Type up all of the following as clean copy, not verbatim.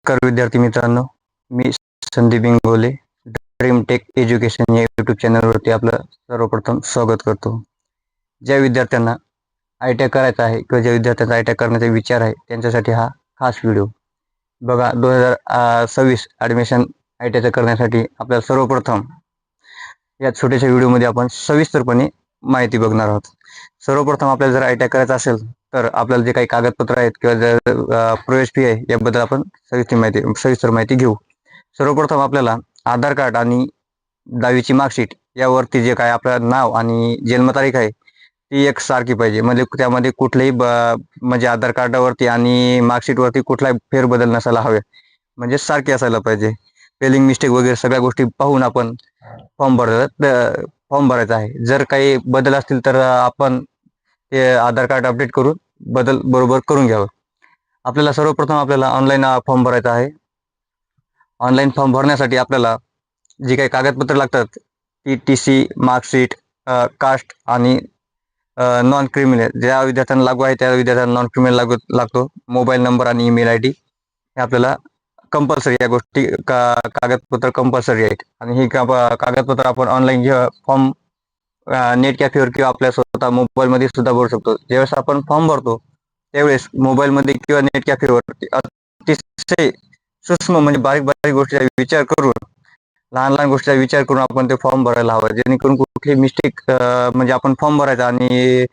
नमस्कार विद्यार्थी मित्रांनो, मी Sandeep Ingole dream tech education या यूट्यूब चॅनलवरती आपलं सर्वप्रथम स्वागत करतो. ज्या विद्यार्थ्यांना आय टी आय करायचं आहे किंवा ज्या विद्यार्थ्यांचा आय टी आय करण्याचा विचार आहे त्यांच्यासाठी हा खास व्हिडिओ बघा. 2026 ॲडमिशन आय टी आयचं करण्यासाठी आपल्याला सर्वप्रथम या छोट्याशा व्हिडिओमध्ये आपण सविस्तरपणे माहिती बघणार आहोत. सर्वप्रथम आपल्याला जर आय टी आय करायचं असेल तर आपल्याला जे काही कागदपत्र आहेत किंवा जर प्रवेश फी आहे याबद्दल आपण सविस्तर माहिती घेऊ. सर्वप्रथम आपल्याला आधार कार्ड आणि 10वीची मार्कशीट यावरती जे काय आपलं नाव आणि जन्मतारीख आहे ती एक सारखी पाहिजे. म्हणजे त्यामध्ये कुठलेही म्हणजे आधार कार्डावरती आणि मार्कशीटवरती कुठलाही फेरबदल नसायला हवे, म्हणजे सारखे असायला पाहिजे. स्पेलिंग मिस्टेक वगैरे सगळ्या गोष्टी पाहून आपण फॉर्म भरायचा आहे. जर काही बदल असतील तर आपण ते आधार कार्ड अपडेट करून बदल बरोबर करून घ्यावं. आपल्याला सर्वप्रथम ऑनलाईन फॉर्म भरायचा आहे. ऑनलाईन फॉर्म भरण्यासाठी आपल्याला जी काही कागदपत्र लागतात ती टी.सी, मार्कशीट, कास्ट आणि नॉन क्रिमिनल ज्या विद्यार्थ्यांना लागू आहे त्या विद्यार्थ्यांना नॉन क्रिमिनल लागतो. मोबाईल नंबर आणि ईमेल आय डी हे आपल्याला कंपल्सरी, या गोष्टी कागदपत्र कंपल्सरी आहेत. आणि ही कागदपत्र आपण ऑनलाईन फॉर्म नेट कॅफेवर किंवा आपल्या स्वतः मोबाईलमध्ये सुद्धा भरू शकतो. ज्यावेळेस आपण फॉर्म भरतो त्यावेळेस मोबाईलमध्ये किंवा नेट कॅफेवर अतिशय सूक्ष्म म्हणजे बारीक बारीक गोष्टीचा विचार करून, लहान लहान गोष्टीचा विचार करून आपण ते फॉर्म भरायला हवं, जेणेकरून कुठली मिस्टेक म्हणजे आपण फॉर्म भरायचा आणि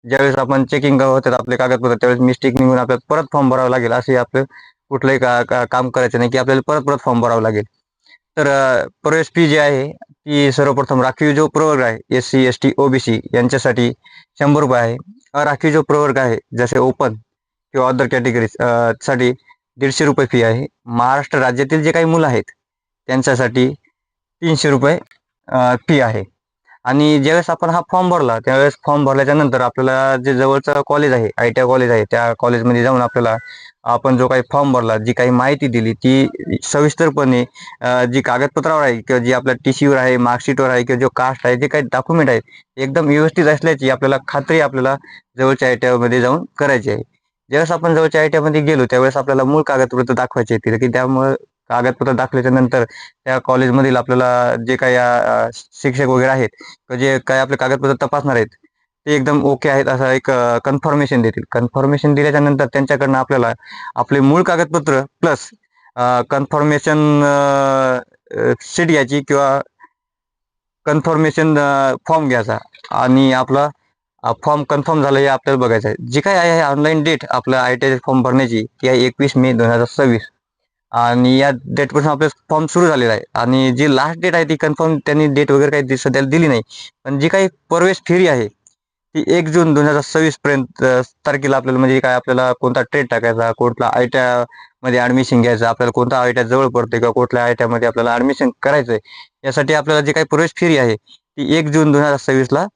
ज्यावेळेस आपण चेकिंग होतात आपले कागदपत्र त्यावेळेस मिस्टेक निघून आपल्याला परत फॉर्म भरावा लागेल. असे आपलं कुठलंही काम करायचं नाही की आपल्याला परत परत फॉर्म भरावं लागेल. तर प्रवेश फी जी आहे ती सर्वप्रथम राखीव जो प्रवर्ग आहे SC ST OBC यांच्यासाठी 100 रुपये आहे. अराखीव जो प्रवर्ग आहे जसे ओपन किंवा अदर कॅटेगरीज साठी 150 रुपये फी आहे. महाराष्ट्र राज्यातील जे काही मुलं आहेत त्यांच्यासाठी 300 रुपये फी आहे. आणि ज्यावेळेस आपण हा फॉर्म भरला त्यावेळेस फॉर्म भरल्याच्या नंतर आपल्याला जे जवळचं कॉलेज आहे, आय टी आय कॉलेज आहे, त्या कॉलेजमध्ये जाऊन आपल्याला आपण जो काही फॉर्म भरला, जी काही माहिती दिली ती सविस्तरपणे जी कागदपत्रावर आहे किंवा जी आपल्या टीसीवर आहे, मार्कशीटवर आहे किंवा जो कास्ट आहे, जे काही डॉक्युमेंट आहेत एकदम व्यवस्थित असल्याची आपल्याला खात्री आपल्याला जवळच्या आय टी आयमध्ये जाऊन करायची आहे. ज्यावेळेस आपण जवळच्या आय टी आयमध्ये गेलो त्यावेळेस आपल्याला मूळ कागदपत्र दाखवायचे येतील की त्यामुळे कागदपत्र दाखवल्याच्या नंतर त्या कॉलेजमधील आपल्याला जे काही शिक्षक वगैरे आहेत जे काही आपले कागदपत्र तपासणार आहेत ते एकदम ओके आहेत असं एक कन्फर्मेशन देतील. कन्फर्मेशन दिल्याच्या नंतर त्यांच्याकडनं आपल्याला आपले मूळ कागदपत्र प्लस कन्फर्मेशन शीट घ्यायची किंवा कन्फर्मेशन फॉर्म घ्यायचा आणि आपला फॉर्म कन्फर्म झालं हे आपल्याला बघायचं आहे. जी काय आहे ऑनलाईन डेट आपल्या आय टी आय फॉर्म भरण्याची ती आहे 21 मे 2026 आणि या डेटपासून आपलं फॉर्म सुरू झालेला आहे. आणि जी लास्ट डेट आहे ती कन्फर्म त्यांनी डेट वगैरे काही सध्याला दिली नाही, पण जी काही प्रवेश फेरी आहे ती 1 जून 2026 पर्यंत तारखेला आपल्याला म्हणजे काय आपल्याला कोणता ट्रेड टाकायचा, कुठला आय टी आय मध्ये ऍडमिशन घ्यायचं, आपल्याला कोणता आय टी आय जवळ पडते किंवा कुठल्या आय टी आय मध्ये आपल्याला ऍडमिशन करायचंय यासाठी आपल्याला जी काही प्रवेश फेरी आहे ती 1 जून 2026 ला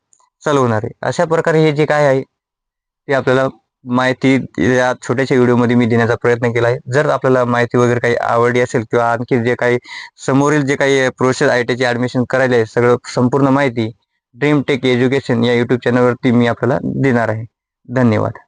चालू होणार आहे. अशा प्रकारे हे जे काय आहे ते आपल्याला माहिती या छोट्याशा व्हिडिओमध्ये मी देण्याचा प्रयत्न केला आहे. जर आपल्याला माहिती वगैरे काही आवडली असेल किंवा आणखी जे काही समोरील जे काही प्रोसेस आय टी आयची ॲडमिशन करायला आहे सगळं संपूर्ण माहिती ड्रीम टेक एज्युकेशन या यूट्यूब चॅनलवरती मी आपल्याला देणार आहे. धन्यवाद.